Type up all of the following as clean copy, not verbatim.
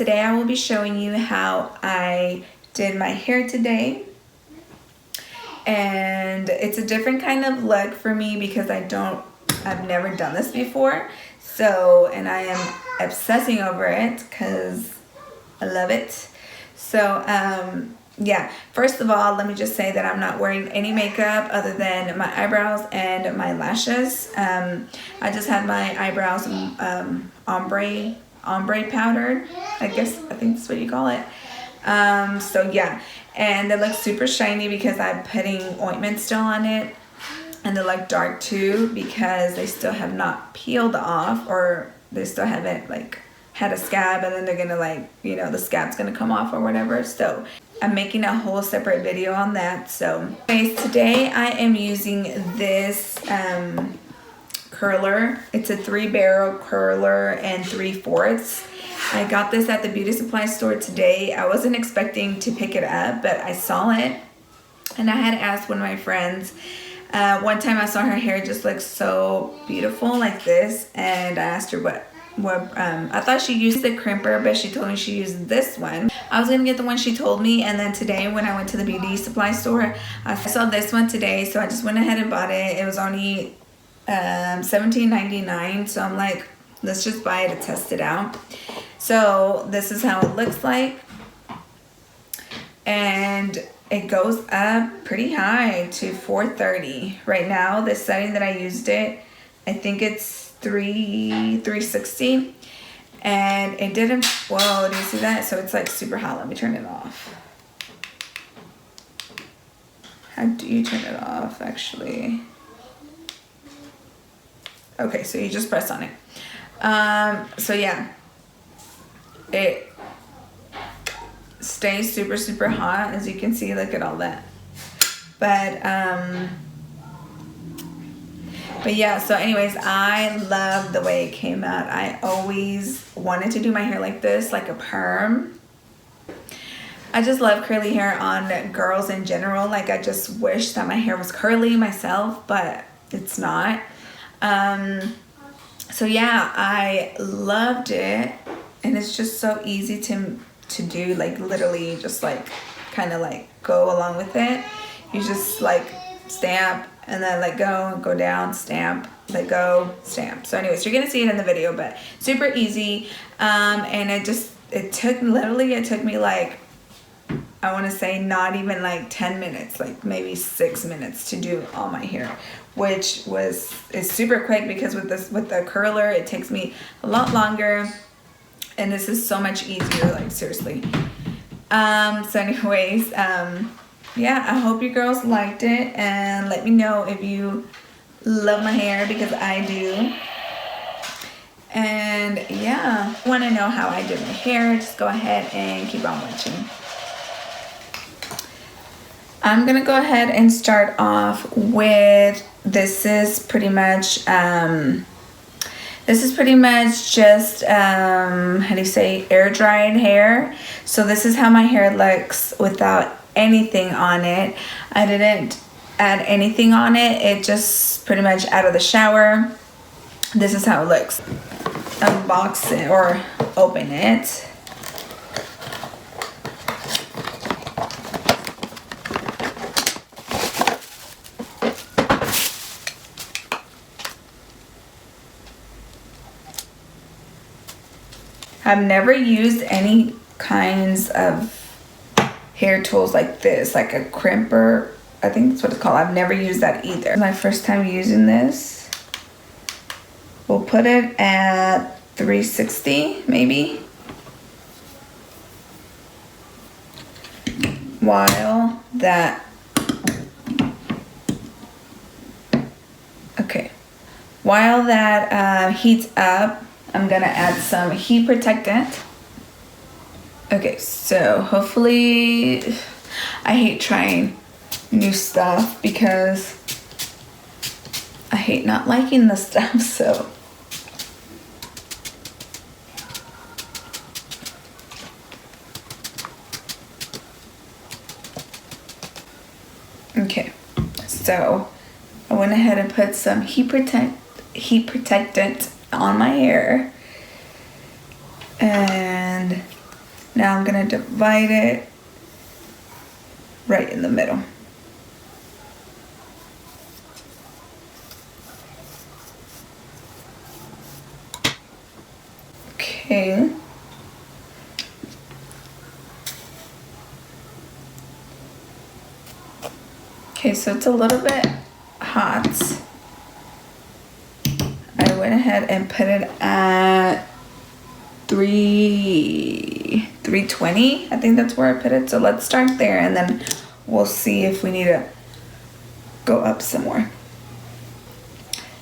today I will be showing you how I did my hair today. And it's a different kind of look for me because I've never done this before. So, and I am obsessing over it because I love it. So, yeah, first of all, let me just say that I'm not wearing any makeup other than my eyebrows and my lashes. I just had my eyebrows ombre powdered, I think that's what you call it. So yeah, and they look super shiny because I'm putting ointment still on it, and they look dark too because they still have not peeled off, or they still haven't like had a scab, and then they're gonna like, you know, the scab's gonna come off or whatever. So I'm making a whole separate video on that. So anyways, today I am using this curler. It's a 3-barrel curler and 3/4. I got this at the beauty supply store today. I wasn't expecting to pick it up, but I saw it and I had asked one of my friends. One time I saw her hair just look so beautiful like this, and I asked her what I thought she used the crimper, but she told me she used this one. I was gonna get the one she told me, and then today when I went to the beauty supply store, I saw this one today, so I just went ahead and bought it. It was only $17.99, so I'm like, let's just buy it to test it out. So this is how it looks like, and it goes up pretty high to 430. Right now, the setting that I used it, I think it's 360, and it didn't, whoa, do you see that? So it's like super hot. Let me turn it off. How do you turn it off, actually? Okay, so you just press on it. So yeah, it stays super, super hot, as you can see. Look at all that. But yeah, so anyways, I love the way it came out. I always wanted to do my hair like this, like a perm. I just love curly hair on girls in general. Like, I just wish that my hair was curly myself, but it's not. So yeah, I loved it, and it's just so easy to do. Like, literally just like kind of like go along with it. You just like stamp and then let go, go down, stamp, let go, stamp. So anyways, you're gonna see it in the video, but super easy. And it took me like, I want to say not even like 10 minutes, like maybe 6 minutes to do all my hair, which is super quick, because with the curler it takes me a lot longer, and this is so much easier, like seriously. So anyways, yeah, I hope you girls liked it, and let me know if you love my hair, because I do. And yeah, want to know how I did my hair, just go ahead and keep on watching. I'm gonna go ahead and start off with, this is pretty much just how do you say, air dried hair. So this is how my hair looks without anything on it. I didn't add anything on it. It just pretty much out of the shower. This is how it looks. Unbox it or open it. I've never used any kinds of hair tools like this, like a crimper, I think that's what it's called. I've never used that either. My first time using this. We'll put it at 360 maybe. While that heats up, I'm gonna add some heat protectant. Okay, so hopefully, I hate trying new stuff because I hate not liking the stuff, so. Okay, so I went ahead and put some heat protectant on my hair, and Now I'm gonna divide it right in the middle. Okay. Okay, so it's a little bit hot. I went ahead and put it at 320. I think that's where I put it. So let's start there and then we'll see if we need to go up some more.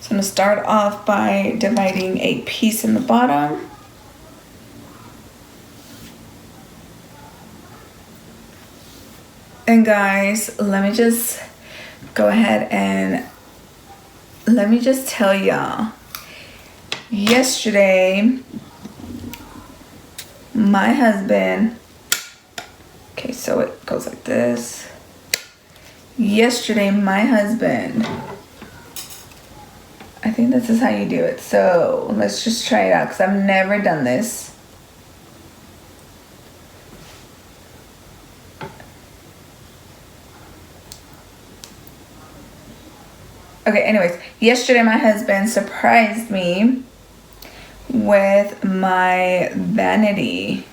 So I'm gonna start off by dividing a piece in the bottom. And guys, let me just go ahead and let me just tell y'all, yesterday, my husband, okay, so it goes like this. Yesterday, my husband, I think this is how you do it. So let's just try it out because I've never done this. Okay, anyways, yesterday my husband surprised me with my vanity.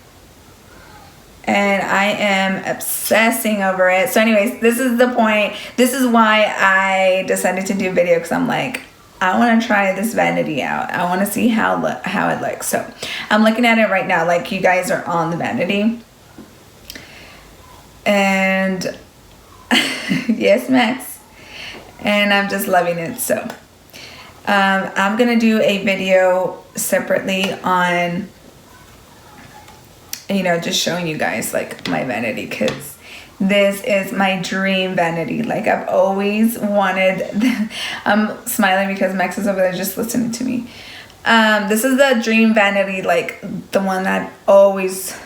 And I am obsessing over it. So anyways, this is the point. This is why I decided to do a video because I'm like, I want to try this vanity out. I want to see how it looks. So I'm looking at it right now like you guys are on the vanity. And yes, Max. And I'm just loving it. So I'm gonna do a video separately on, you know, just showing you guys like my vanity, because this is my dream vanity. Like I've always wanted. I'm smiling because Max is over there just listening to me. This is the dream vanity, like the one that I've always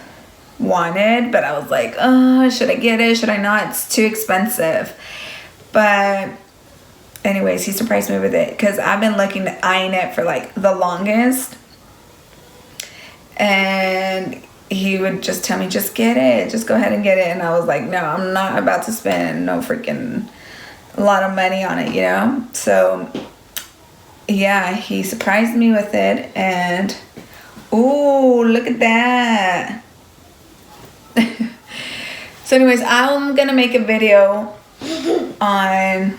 wanted, but I was like, oh, should I get it? Should I not? It's too expensive. But anyways, he surprised me with it because I've been eyeing it for like the longest. And he would just tell me, just get it. Just go ahead and get it. And I was like, no, I'm not about to spend no freaking a lot of money on it, you know? So, yeah, he surprised me with it. And, ooh, look at that. So anyways, I'm going to make a video on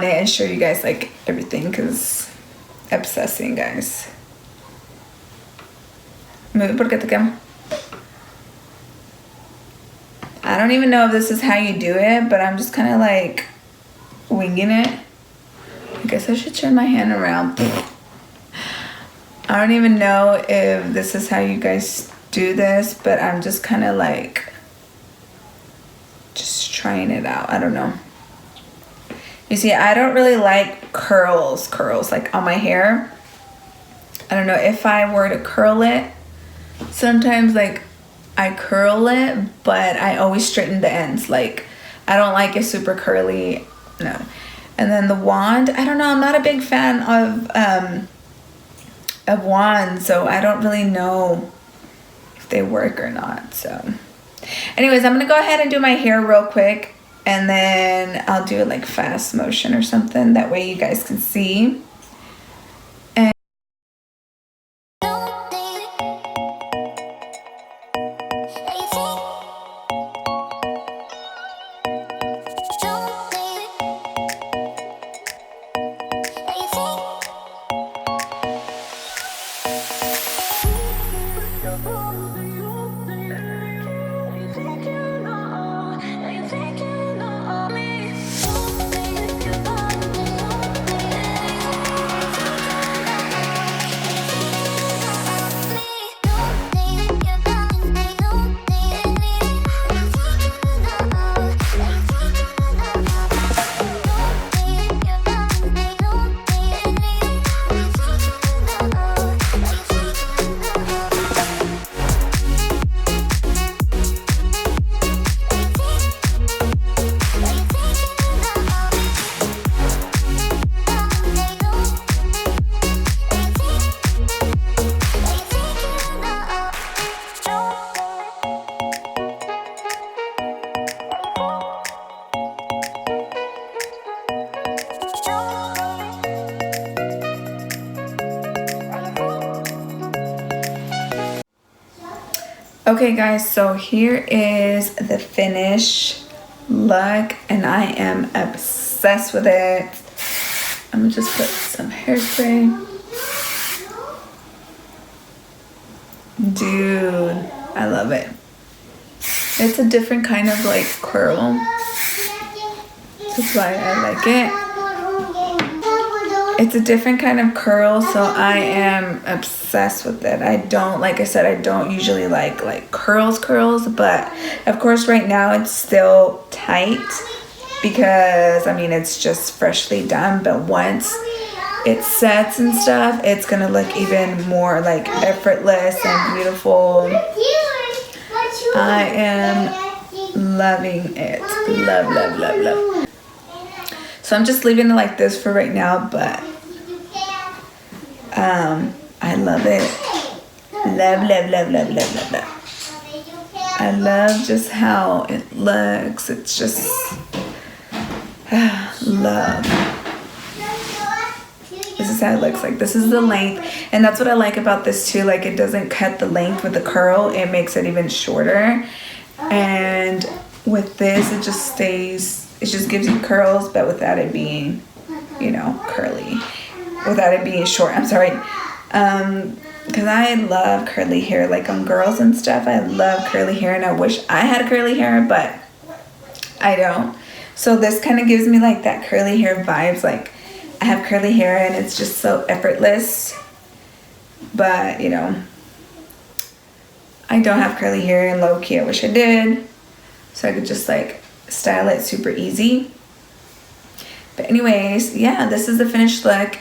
it and show you guys like everything because obsessing, guys. Move porque te quemo. I don't even know if this is how you do it, but I'm just kind of like winging it. I guess I should turn my hand around. I don't even know if this is how you guys do this, but I'm just kind of like just trying it out. I don't know. You see, I don't really like curls like on my hair. I don't know if I were to curl it. Sometimes like I curl it, but I always straighten the ends. Like I don't like it super curly, no. And then the wand, I don't know, I'm not a big fan of wands, so I don't really know if they work or not. So anyways, I'm gonna go ahead and do my hair real quick, and then I'll do it like fast motion or something, that way you guys can see. Okay guys, so here is the finished look and I am obsessed with it. I'm gonna just put some hairspray. Dude, I love it. It's a different kind of like curl. That's why I like it. It's a different kind of curl, so I am obsessed with it. I don't, like I said, I don't usually like curls, but of course right now it's still tight because, I mean, it's just freshly done, but once it sets and stuff, it's gonna look even more like effortless and beautiful. I am loving it. Love, love, love, love. So I'm just leaving it like this for right now, but I love it. Love, love, love, love, love, love, love. I love just how it looks. It's just love. This is how it looks like. This is the length, and that's what I like about this too. Like, it doesn't cut the length with the curl. It makes it even shorter. And with this, it just stays. It just gives you curls, but without it being, you know, curly. Without it being short. I'm sorry. Because I love curly hair. Like on girls and stuff, I love curly hair. And I wish I had curly hair, but I don't. So this kind of gives me like that curly hair vibes. Like I have curly hair and it's just so effortless. But, you know, I don't have curly hair, and low key I wish I did. So I could just like style it super easy. But anyways, yeah, this is the finished look.